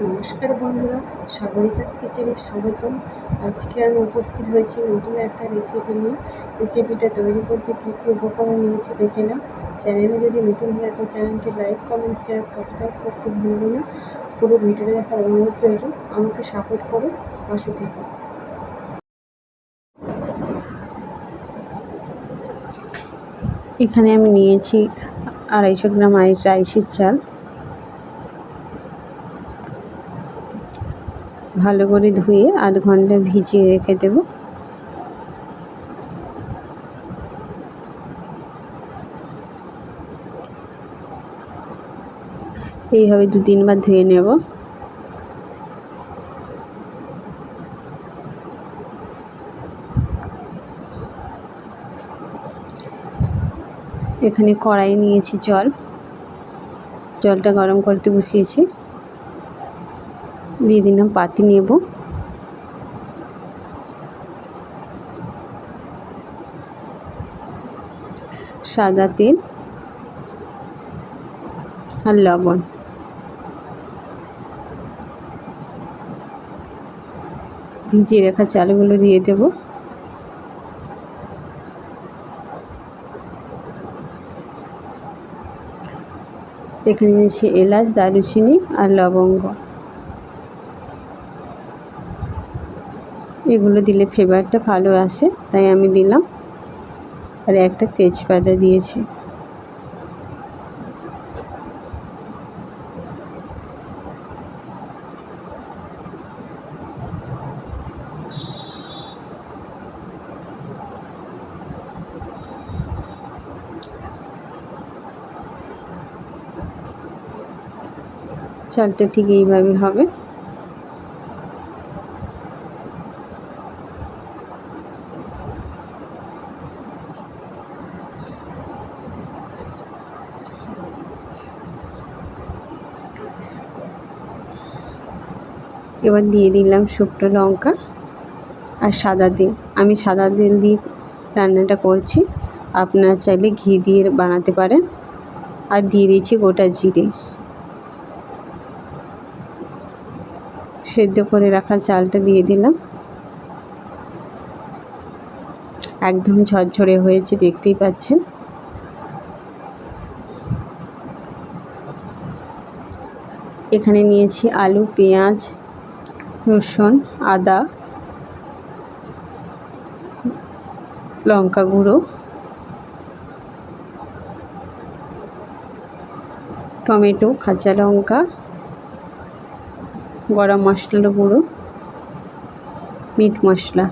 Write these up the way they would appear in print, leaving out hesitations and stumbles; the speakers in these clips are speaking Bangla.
নমস্কার বন্ধুরা, সাগরিকাস কিচেনে স্বাগতম। আজকে আমি উপস্থিত হয়েছি নতুন একটা রেসিপি নিয়ে। রেসিপিটা তৈরি করতে কী কী উপকরণ নিয়েছি দেখে নাও। চ্যানেলে যদি নতুন হয়ে থাকো চ্যানেলটি লাইক, কমেন্ট, শেয়ার, সাবস্ক্রাইব করতে ভুলবে না। পুরো ভিডিওটা দেখার অনুরোধ রইল। আমাকে সাপোর্ট করো, পাশে থেকো। এখানে আমি নিয়েছি 250 গ্রাম রাইসের চাল। ভালো করে ধুয়ে আধ ঘন্টা ভিজিয়ে রেখে দেব। এইভাবে 2-3 বার ধুয়ে নেব। এখানে কড়াই নিয়েছি, জলটা গরম করতে বসিয়েছি। দিয়ে দিলাম পাতি নেব, সাদা তেল আর লবণ। ভিজিয়ে রাখা চালগুলো দিয়ে দেব। এখানে নিয়েছি এলাচ, দারুচিনি আর লবঙ্গ। এগুলো দিলে ফ্লেভারটা ভালো আসে, তাই আমি দিলাম। আর একটা তেজপাতা দিয়েছি। চালটা ঠিক এইভাবে হবে। এবার দিয়ে দিলাম শুকনো লঙ্কা আর সাদা তেল। আমি সাদা তেল দিয়ে রান্নাটা করছি, আপনারা চাইলে ঘি দিয়ে বানাতে পারেন। আর দিয়ে দিয়েছি গোটা জিরে। সেদ্ধ করে রাখা চালটা দিয়ে দিলাম। একদম ঝরঝরে হয়েছে, দেখতেই পাচ্ছেন। এখানে নিয়েছি আলু, পেঁয়াজ, রসুন, আদা, লঙ্কা গুঁড়ো, টমেটো, কাঁচা লঙ্কা, গরম মশলা গুঁড়ো, মিট মশলা।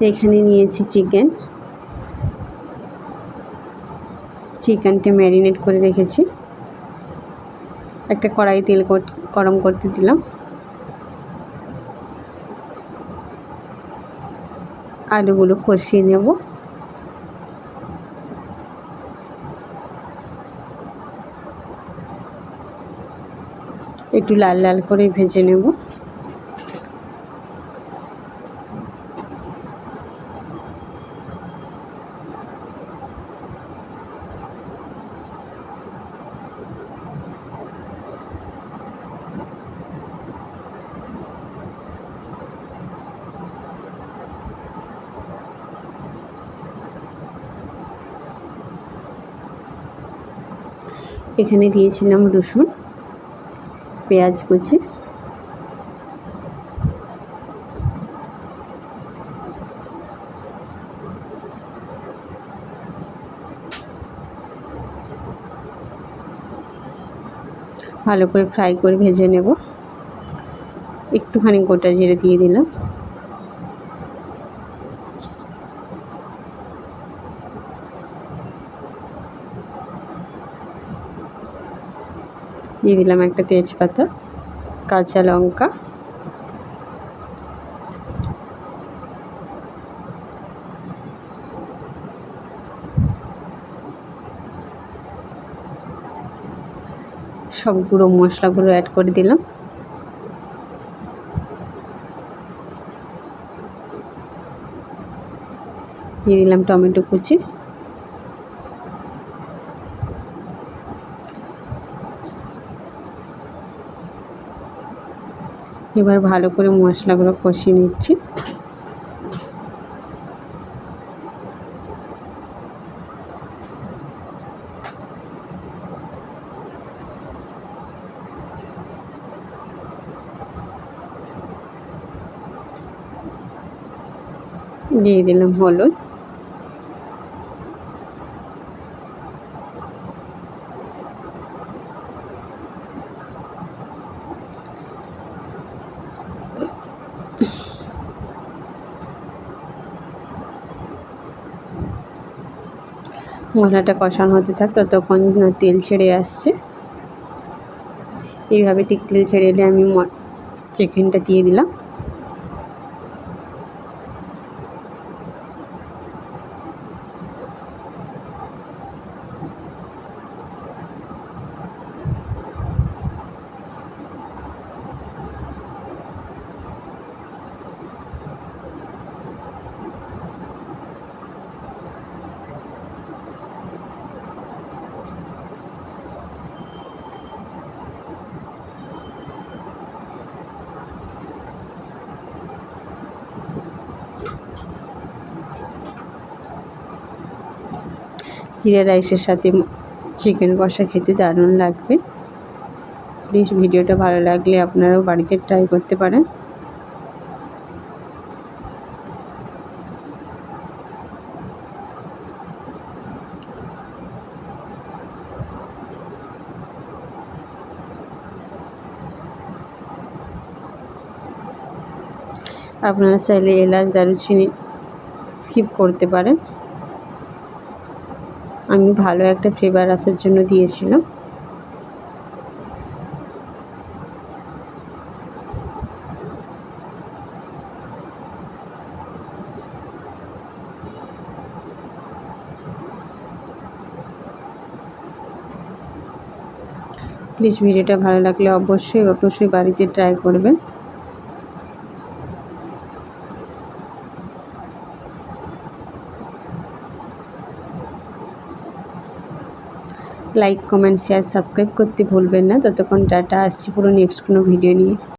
এখানে নিয়েছি চিকেনটা ম্যারিনেট করে রেখেছি। একটা কড়াই তেল গরম করতে দিলাম। আলুগুলো কষিয়ে নেব। একটু লাল লাল করে ভেজে নেব। এখানে দিয়েছিলাম রসুন, পেঁয়াজ কুচি, ভালো করে ফ্রাই করে ভেজে নেব। একটুখানি গোটা জিরে দিয়ে দিলাম। দিয়ে দিলাম একটা তেজপাতা, কাঁচা লঙ্কা, সব গুঁড়ো মশলাগুলো অ্যাড করে দিলাম। দিয়ে দিলাম টমেটো কুচি, এবার ভালো করে মশলাগুলো কষিয়ে নিচ্ছি। দিয়ে দিলাম হলুদ, মশলাটা কষানো হতে থাক ততক্ষণ তেল ছেড়ে আসছে। এইভাবে ঠিক তেল ছেড়ে এলে আমি চিকেনটা দিয়ে দিলাম। জিরা রাইসের সাথে চিকেন কষা খেতে দারুণ লাগবে। প্লিজ ভিডিওটা ভালো লাগলে আপনারাও বাড়িতে ট্রাই করতে পারেন। আপনারা চাইলে এলাচ দারুচিনি স্কিপ করতে পারেন। আমি ভালো একটা ফ্লেভার আসার জন্য দিয়েছিলাম। প্লিজ ভিডিওটা ভালো লাগলে অবশ্যই বাড়িতে ট্রাই করবেন। লাইক, কমেন্ট, শেয়ার, সাবস্ক্রাইব করতে ভুলবেন না। ততক্ষণ টাটা, আসছি পুরো নেক্সট কোনো ভিডিও নিয়ে।